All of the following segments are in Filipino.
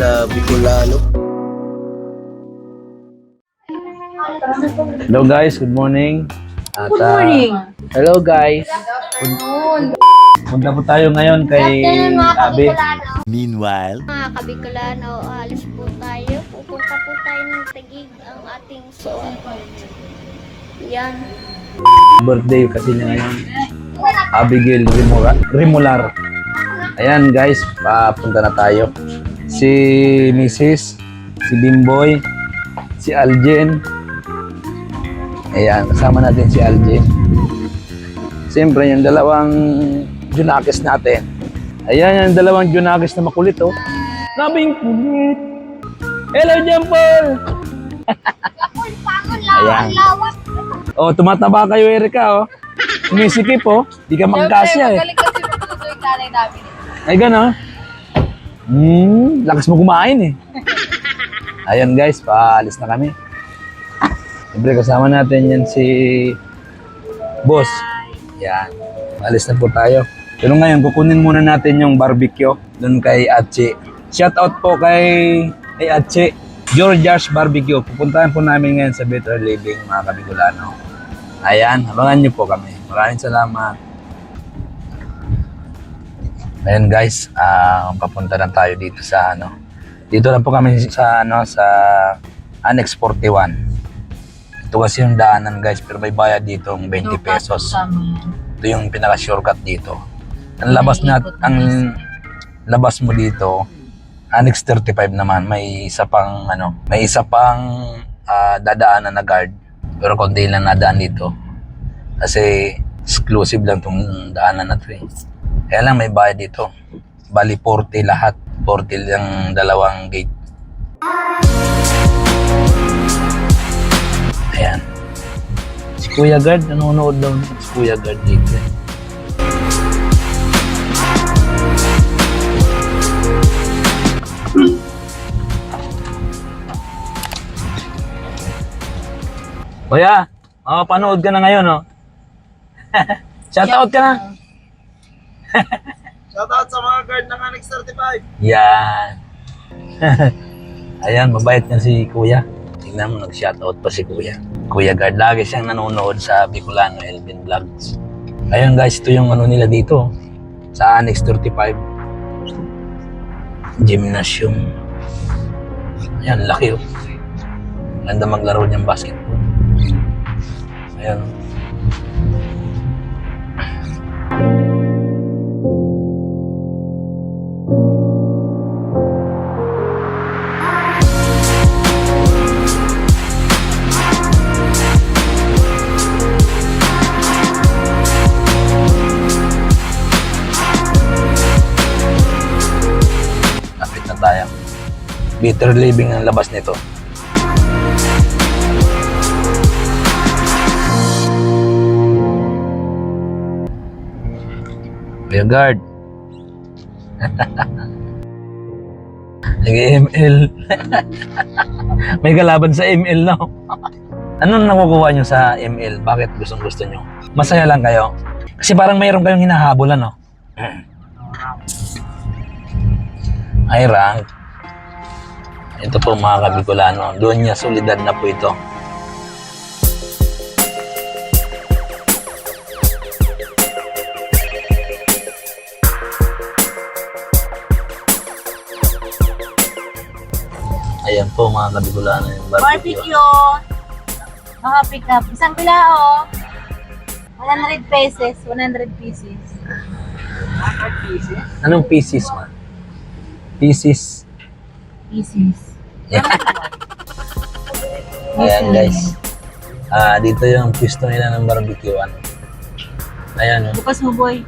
na Bicolano. Hello guys, good morning. At, Good morning. hello guys. Punta po tayo ngayon kay Abe. Meanwhile, Mga Kabicolano, alis po tayo. Pupunta po tayo ng Taguig ang ating soon. Yan. Birthday kasi niya ngayon. Abigail Rimular. Ayan guys, papunta na tayo. Si Mrs., si Bimboy, si Aljen. Ayan, kasama natin si Aljen. Siyempre, yung dalawang Junakis natin. Ayan, yung dalawang Junakis na makulit, oh. Nabing kulit. Hello, Jampol! Ayan. Oh, tumataba kayo, Erika, oh. Sumisikip, oh. Di ka magkasya, eh. Magaling kasi magluto yung nanay namin. Ay, gano'n. Lakas mo kumain, eh. Ayan, guys, paalis na kami. Siyempre, kasama natin yan si Boss. Yan. Alis na po tayo. Pero ngayon, kukunin muna natin yung barbecue doon kay Atche. Shout out po kay Atche. Georgia's Barbecue. Pupuntahan po namin ngayon sa Better Living, mga Kabicolano. Ayan, abangan nyo po kami. Maraming salamat. Ayan guys, papunta na tayo dito sa Dito lang po kami sa sa Annex 41. Ito kasi yung daanan guys, pero may bayad dito ng 20 pesos. Ito yung pinaka-shortcut dito. Ang labas mo dito, Annex 35 naman, may isa pang dadaanan na guard. Pero konti lang nadaan dito. Kasi exclusive lang tong daanan na to, eh. Kaya lang may bayad dito. Bali 40 lahat. 40 lang dalawang gate. Ayan. Si Kuya Guard, nanonood daw si Kuya Guard dito. Kuya, panood ka na ngayon, oh. Shoutout ka na. Shoutout sa mga guard ng Annex 35. Yan. Ayan, mabait na si Kuya. Tingnan mo, nag-shoutout pa si Kuya. Kuya Guard, lagi siyang nanonood sa Bicolano Elvin Vlogs. Ayun guys, ito yung nila dito. Sa Annex 35. Gymnasium. Ayan, laki, oh. Ganda maglaro niyang basketball. Ayan. Lapit na tayo. Better Living ang labas nito. Kuya Guard. Nag-ML. May kalaban sa ML, no? Anong nakukuha nyo sa ML? Bakit gustong-gusto nyo? Masaya lang kayo? Kasi parang mayroon kayong hinahabolan, no? Ay, rank. Ito po mga Kabicolano. Doon niya, solidad na po ito. Ayan po mga Kabicolano yung barbecue. Mga pick up. Isang bilao. 100 pesos. 100 pieces. Anong pieces, man? Pieces. Pieces. Ayan guys. Dito yung pwesto nila ng barbecue. Ayan, oh. Bukas mo, boy.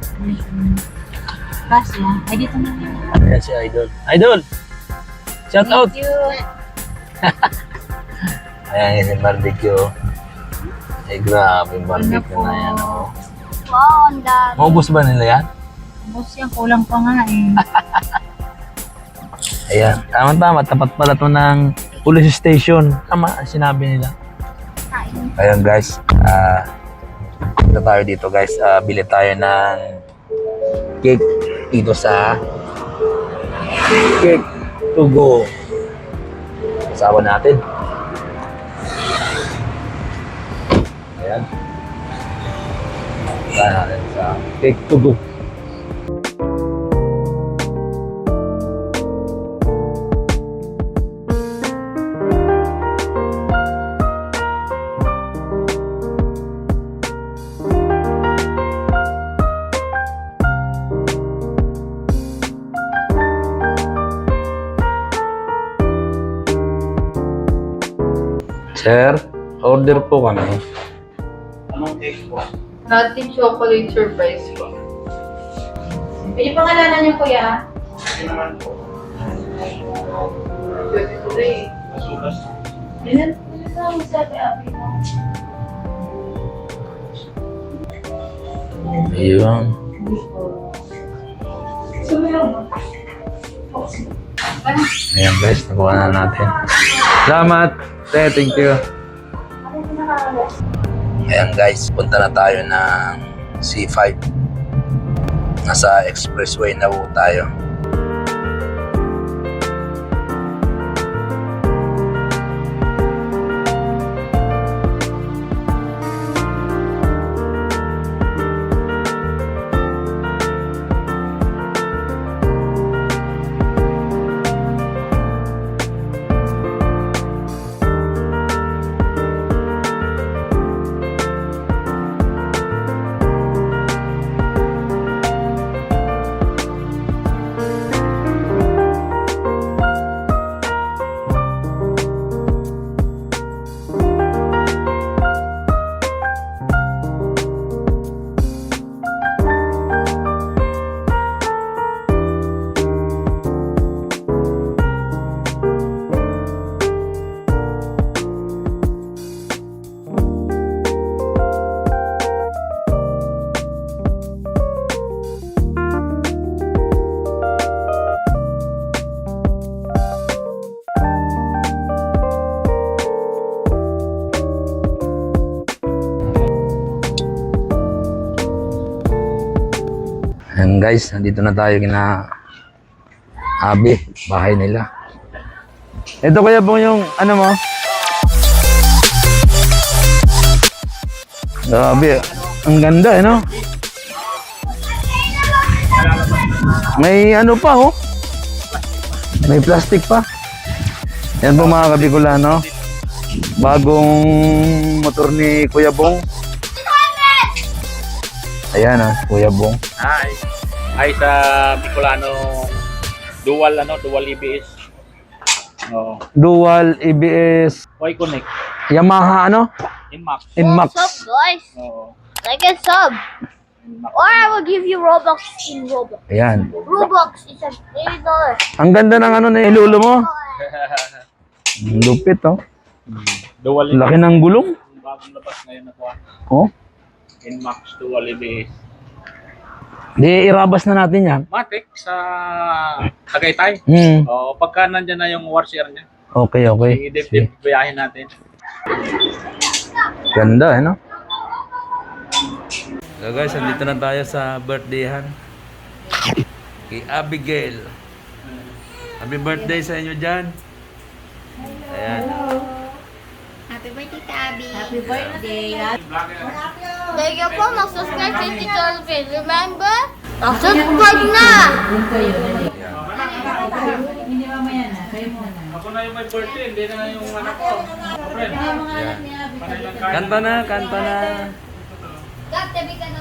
Kasya. Ay, dito na. Ayan si Idol. Idol! Shout out! Thank you. Ayan yung barbecue. Ay, grabe yung barbecue na yan. Oh. Wow, ang dami. Maubos ba nila yan? Boss yan, kulang pa nga eh. Ayan. Tama-tama. Tapat pala ito ng police station. Tama ang sinabi nila. Ayan guys. Punta tayo dito guys. Bili tayo ng cake dito sa cake to go. Kasama natin. Ayan. Kasama natin sa cake to go. Sir, order po kami. Anong cake po? Natin chocolate surprise po. Pwede pangalanan niyo, kuya? Hindi naman po. Pwede ko rin. Masulas. Yan. Ano sabi, Abi? Ayun. Ayan guys, nakuha na natin. Salamat! Thank you. Ayan guys, punta na tayo ng C5. Nasa expressway na po tayo. Ayan guys, nandito na tayo kina Abi, bahay nila. Ito kaya po yung ano mo? Grabe, ang ganda eh no? May ano pa oh? May plastic pa. Yan po mga Kabicolano. Bagong motor ni Kuya Bong. Ayan ah, Kuya Bong. Ay sa Bicolano dual EBS. Oh, Dual EBS Y Connect Yamaha ano? Inmax. Inmax. What's up, guys? Oh, Like a sub. Or I will give you Robux in Roblox. Ayan. Robux is $8. Ang ganda ng ano na ilulo mo. Ang lupit oh. dual Laki ng gulong. bagong labas ngayon na to. Oh. Inmax dual EBS. Di irabas na natin yan. Matic sa Tagaytay. Oh, pagka nandiyan na yung washer niya, Okay, okay. i-dip biyahin natin. Ganda eh no? So guys, andito na tayo sa birthdayhan kay Abigail. Happy birthday sa inyo dyan. Ayan. Happy birthday, Tabi. Happy birthday. Thank you po, mag-subscribe kay Tito Alvin. Remember? Mag-subscribe na! Doon kayo, dali. Hindi mamaya na. Kayo muna. Ako na yung may birthday, hindi na yung anak ko. Friend. Kaya mga anak ni Abi. Kanta na, kanta na. Gab, tabi ka na.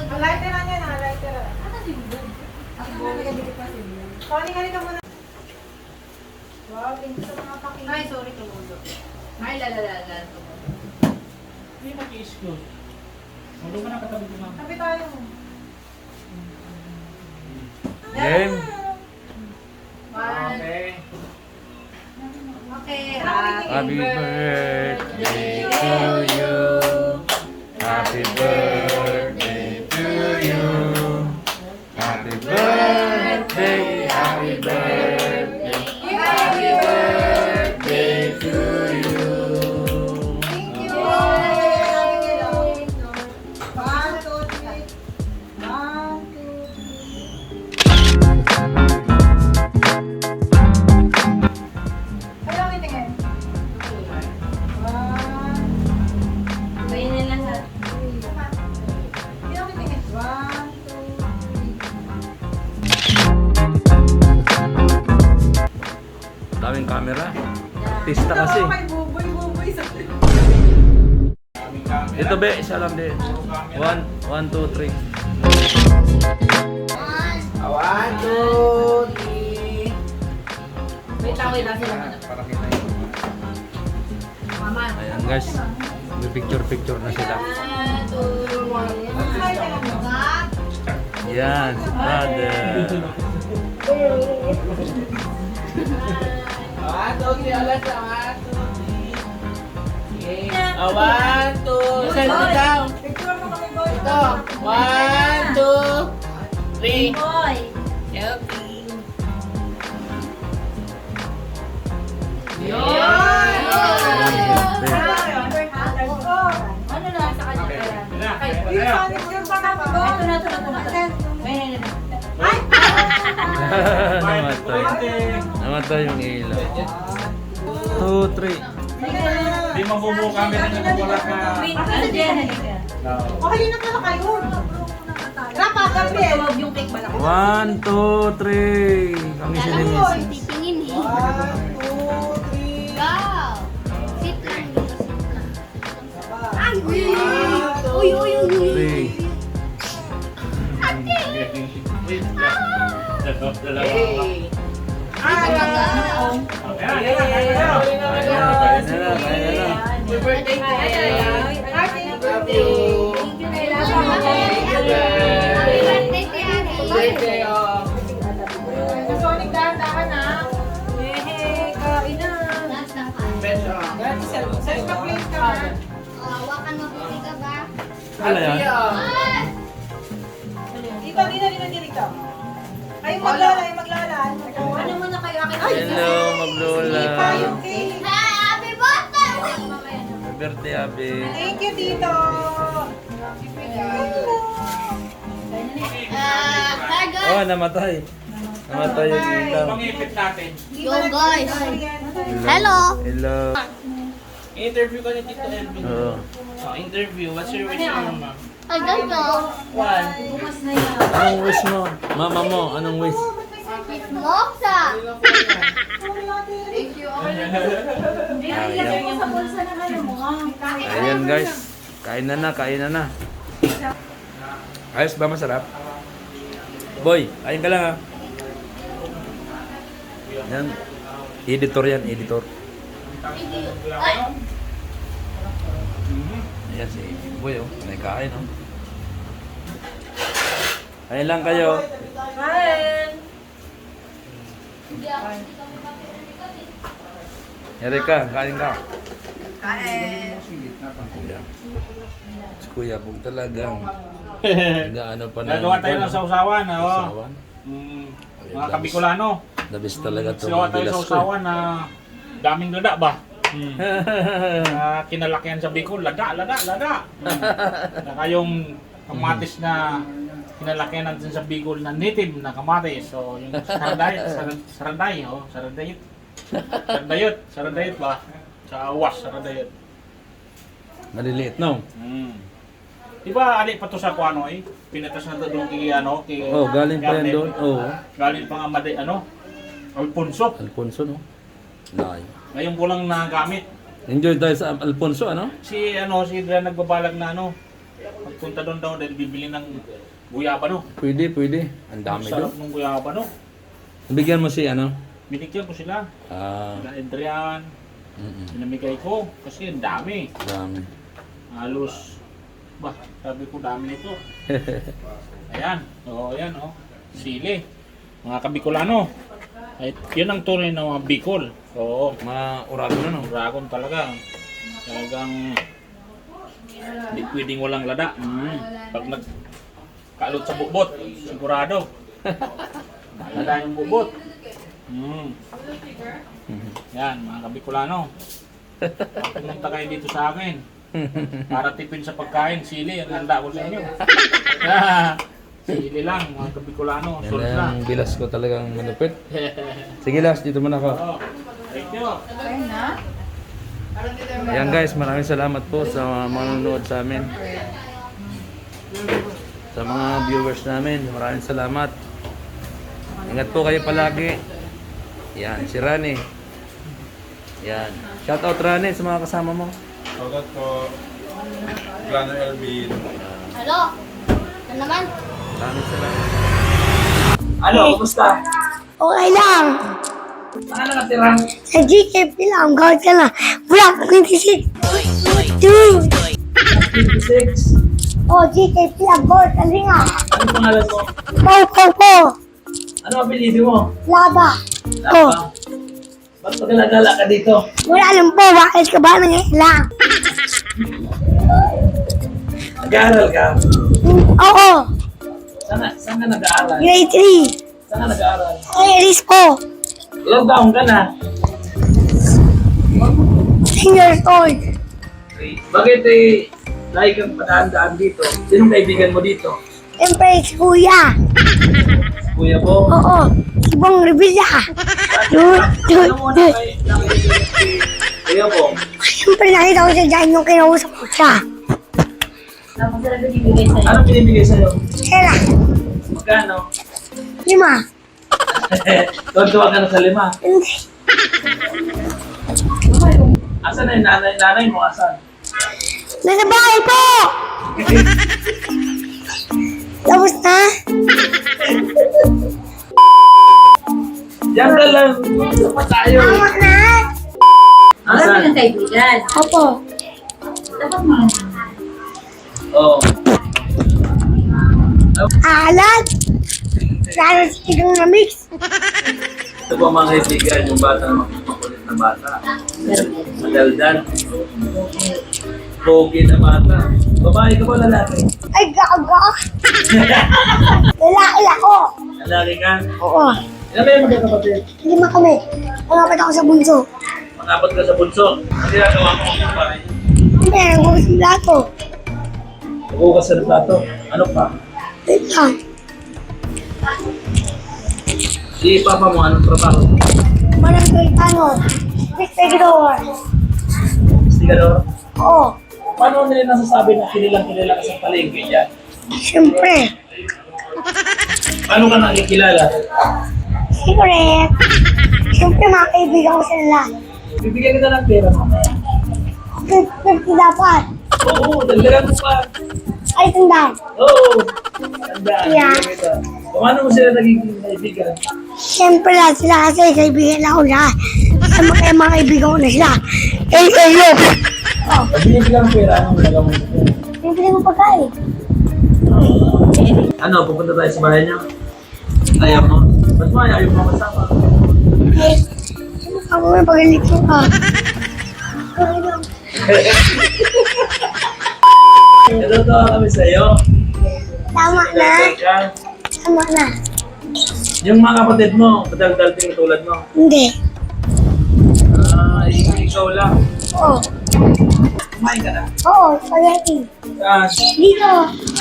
Ay, sorry tumulo. Ay, lalalala. Hindi mag-i-excuse. Huwag ka na katabi ko ma'am. Sabi tayo. Game. Okay. Okay. Happy birthday to you. Happy birthday to you. Happy birthday, happy birthday. Happy birthday to you. camera. Artista kasi. Ito be, isa lang din. 1, 2, 3. 1, 2, 3. Wait lang sila muna. Para kita yun. Mama. Ayan guys, may picture na sila. Yan, si brother. 1, 2, 3. Alas na. 1, 2, 3. Send it down. Ito. 1, 2, 3. Boy. Selfie. Ano na sa kanya? Ito na. May Namatay yung ilaw. 2, 3. Di mabubuo kami na yung wala ka. Halina pala kayo. Rapa, Gabriel. Huwag yung cake malaki. 1, 2, 3. Kami si Limis. Titingin eh. 1, 2, 3. Go! Sit lang. Ay, uy, uy, uy, uy, uy. 3. Happy birthday to you. Happy birthday. Birthday, Sonic, dahan-dahan ha. Kain na. Beso. Sa'yo ka plate ka. Hawakan mo po ka ba? Ano yan? Dito, dito. Kayo maglala. Ano muna kayo? Akin. Hello, Maglola. Pa yung cake. Happy birthday! Happy birthday, Abi. Thank you, Tito. Cargo! Oh, namatay. Namatay yung ilaw. Pangipit natin. Yo guys! Hello! Hello. Interview ka ni Tito Elvin. Oo. Interview. What's your wish, mama? I don't know. Bukas na yan. Anong wish mo? Mama mo, anong wish? Moksa! Thank you. Hindi, ilagay mo sa bulsa na kayo mo. Ayan guys. Kain na na. Ayos ba, masarap? Boy, kain ka lang ha. Yan. Editor yan, editor. Ayan si Boy oh. Nagkain oh. Kain lang kayo. Erika, kain ka. Kain. Si Kuya Bong talagang nag-ano pa na. Nagawa tayo ng sausawan. Sausawan. Mga Kabicolano. The best talaga to. Sigawa tayo Bilas sa ko. sausawan na daming lada ba? Kinalakihan sa Bicol, lada. Saka yung kamatis na kinalakihan natin sa Bicol na native na kamatis. So yung saradayot ba? Sa awas, saradayot. Maliliit no? Di ba ali pa to sa kuano eh? Pinatas na to doon kay ano, kay Oh, galing pa yan Garnet. doon. Oo. Galing pa nga Maday, Alfonso. Alfonso no? Layo. Ngayon ko lang nagamit. Enjoy tayo sa Alfonso ano? Si Dra nagbabalag na magpunta doon daw dahil bibili ng guyaba no. Pwede. Ang dami Sarap doon. ng guyaba no. Bigyan mo si ano? Binigyan ko sila. Ah, Sila Adrian, pinamigay ko kasi ang dami. dami. Halos, sabi ko dami nito. Ayan, ayan sili. Mga Kabicolano. Ay, yun ang tunay na mga Bicol. Oo, Mga urago na no? dragon talaga. Talagang hindi pwedeng walang lada. Pag nagkalot sa bubot, sigurado. Lada yung bubot. Yan, mga Kabicolano. Pumunta kayo dito sa akin. Para tipid sa pagkain, sili, ang handa ko sa inyo. Sili lang, mga Kabicolano. Solve Yan na. ang bilas ko talagang malupit. Sige Las, dito muna ako. Oh, thank you. Ayan guys, maraming salamat po sa manonood sa amin. Sa mga viewers namin, maraming salamat. Ingat po kayo palagi. Yan, si Rani. Yan. Shoutout Rane sa mga kasama mo. Shoutout po. Plano Elvin. Hello? Ano naman? Maraming salamat. Ano, kumusta? Okay lang. Saan ka nakatira? Sa GKP lang. Gawin ka na. Block 26. Dude. 26. Oh, GKP lang. Gawin ka nga. Ano pangalan mo? Po. Ano ang apelido mo? Laba. Lapa. Ba't pagkalagala ka dito? Wala lang po. Bakit ka ba nangailang? Nag-aaral ka? Oo. Saan ka nag-aaral? Grade 3. Saan ka nag-aaral? Ay, Aris po. Ilang taong ka na? 10 years old. Bakit lagi kang padaan-daan dito? Sinong kaibigan mo dito? Siyempre, si Kuya. Kuya po? Oo. Si Bong Revilla. Dude. Ano mo na kay Kuya po? Siyempre, nakita ko siya dyan yung kinausap ko siya. Tapos sila binibigay sa'yo. Anong pinibigay sa'yo? Kaya, Magkano? 5. Tuwa ka na sa 5. Hindi. Asan na yung nanay mo? Asan? Nasa bahay po! Tapos na? Diyan ka lang. Gusto pa tayo. Tama na? Marami Asan? ng kaibigan. Opo. Dapat mga Oo. Alat? Lalo si Tigong na mix. Ito po mga kaibigan, yung bata na makulit na bata. Madaldal. Pogi na bata. Babae ka ba lalaki? Ay, gaga. Lalaki ako. Lalaki ka? Oo. Ilan ba yung magkakapatid? 5 kami. Pangapat ako sa bunso. Mangapat ka sa bunso. Ang ginagawa mo kung babae. Hindi, nagbukas yung plato. Nagugas sa plato. Ano pa? Wait lang. Si papa mo, anong trabaho? Manang Gaetano. Distributor. Investigador? Oo. Paano nila nasasabi na kinilang-kilala ka sa palengke dyan? Siyempre. Paano ka nakikilala? Secret. Siyempre, mga kaibigan ko sila. Bibigyan kita ng pera mamaya. 50 dapat. Oo, dagdagan mo pa. Ay, tandaan. Oo. Tandaan. Yeah. bibigyan kita. Paano mo sila naging kaibigan? Siyempre lang sila kasi kaibigan ako na. Kaya mga kaibigan ko na sila. Eh, look. Oh, Bibigyan ng pera, anong nagawa mo? bibili mo pagkain. Ano, pupunta tayo sa bahay niya? Ayaw mo? Ba't mo ayaw mo kasama? Eh, ako may pagalito ka. Okay lang. Natutuwa kami sa'yo. Tama na. Ka. Tama na. Yung mga kapatid mo, padaldal din tulad mo. Hindi. Ikaw lang. Oo. Kumain ka na. Oo, spaghetti. Saan? Dito.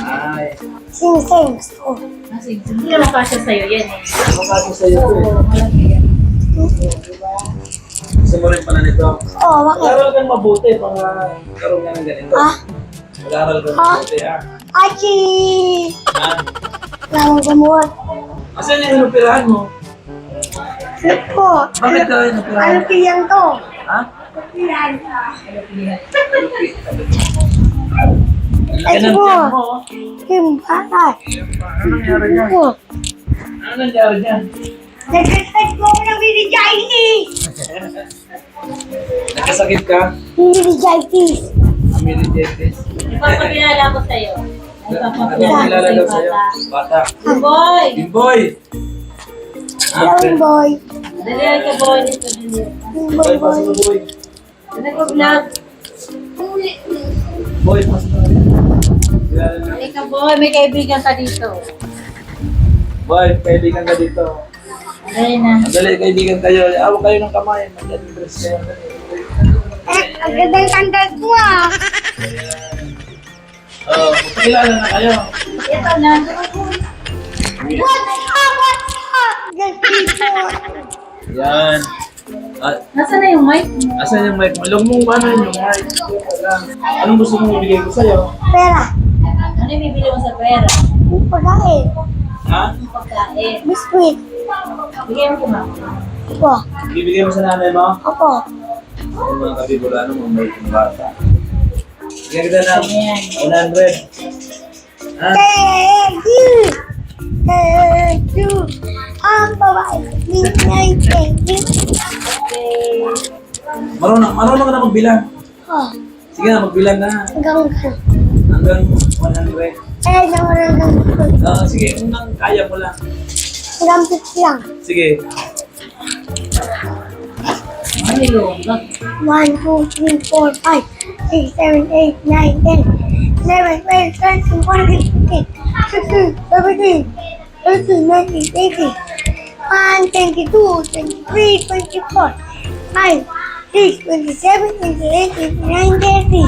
Ay, Sing-sing. Gusto ko. hindi naman kasya sa'yo yan eh. ano ka sa sa'yo ko eh. Malaki yan. Gusto mo rin pala nito. Oo, bakit? Mag-aral kang mabuti para karoon ka ng ganito. Ah? Mag-aral kang mabuti ha. Achi! Ha? Lamang gamot. Asan yung inupirahan mo? Ano po? Bakit ka inupirahan? Ano pilihan to? Ha? Pilihan. Laki ng po. tiyan mo. oh. Yung bata. Ano nangyari dyan? Po. Ano nangyari dyan? Nag-respect ko ako ng meningitis! Nagkasakit ka? Meningitis. Meningitis. Ipapakilala ko sa'yo. Ano kilala daw sa'yo? Bata. Boy! Bimboy! Hello, boy. Dalihan ka boy. Dito dito. Boy, Boy, boy. pasok na boy. Nag-vlog. Boy, pasok na. Kilala na. Ikaw boy, may kaibigan ka dito. Boy, kaibigan ka dito. Dali na. Madali, kaibigan kayo. Awag kayo ng kamay. Madali, dress kayo. Ang gandang tandal ko ah. Oh, magpakilala na kayo. Ito na. What's up? Good people. Yan. Nasaan na yung mic mo? Asan yung mic mo? Alam mo paano yun yung mic? Anong gusto mong ibigay ko sa'yo? Pera. Ano yung bibili mo sa pera? Yung pagkain. Ha? Yung pagkain. Biskuit. Bigyan mo ko ma. Opo. Bibigay mo sa nanay mo? Opo. Yung mga kabigulano, mabait yung bata. Sige kita na, 100. Ha? Thank you. Thank you. Ang babae. Thank you. Marunong ka na magbilang. Oh, Sige na, magbilang na. hanggang ka. Hanggang 100. Eh, naman Sige, unang kaya mo lang. hanggang 50 lang. Sige. 1, 2, 3, 4, 5, 6, 7, 8, 9, 10, 11, 12, 13, 14, 15, 16, 17, 18, 19, 20, 1, 22, 23, 24, 5, 6, 27, 28, 29, 30,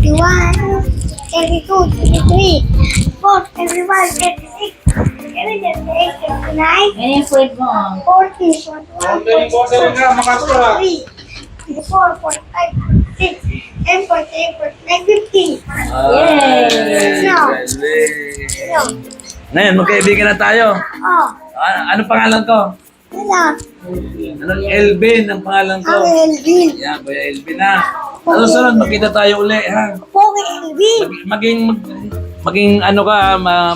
31, 32, 33, 34, 35, 36, 37, 38, 39, Yan yung fruit mo. 40, 41, 43, 44, 45, 46, and 48, 49, 50. Yay! No. No. Ngayon, magkaibigan na tayo. Oh, Anong pangalan ko? wala. Anong Elvin ang pangalan ko? Ang Elvin. Yan, Kuya Elvin na. Ano sunod, magkita tayo uli, ha? Pogi Elvin. Maging ano ka,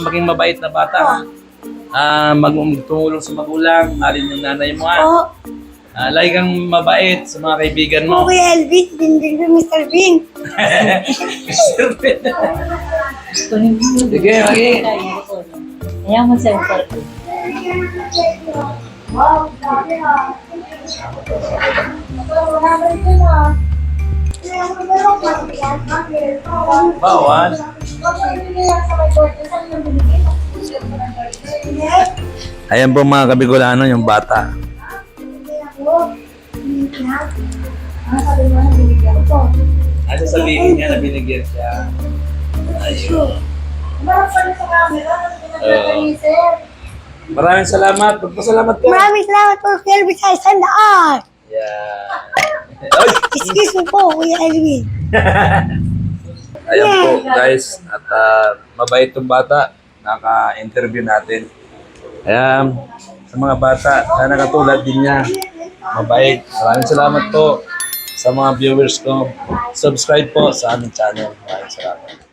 maging mabait na bata. Magtumulong sa magulang, mahalin yung nanay mo, ha? Oh, Lagi kang mabait sa mga kaibigan mo. Pogi Elvin. Din Mr. Bean. Mr. Ben. Sige, maging. Ayaw mo sa fruit. Wow, sabi ha. Bawal. Ayan po mga kabigulano, yung bata. Ano sabihin niya na binigyan siya? Ayun. Maraming salamat. Magpasalamat ka. Maraming salamat po, Kuya Elvin, sa isang daan. Yeah. Ay! Excuse me po, Kuya Elvin. Ayan po guys, at mabait tong bata, naka-interview natin. Ayan, sa mga bata, sana katulad din niya, mabait. Maraming salamat po sa mga viewers ko. Subscribe po sa aming channel. Maraming salamat.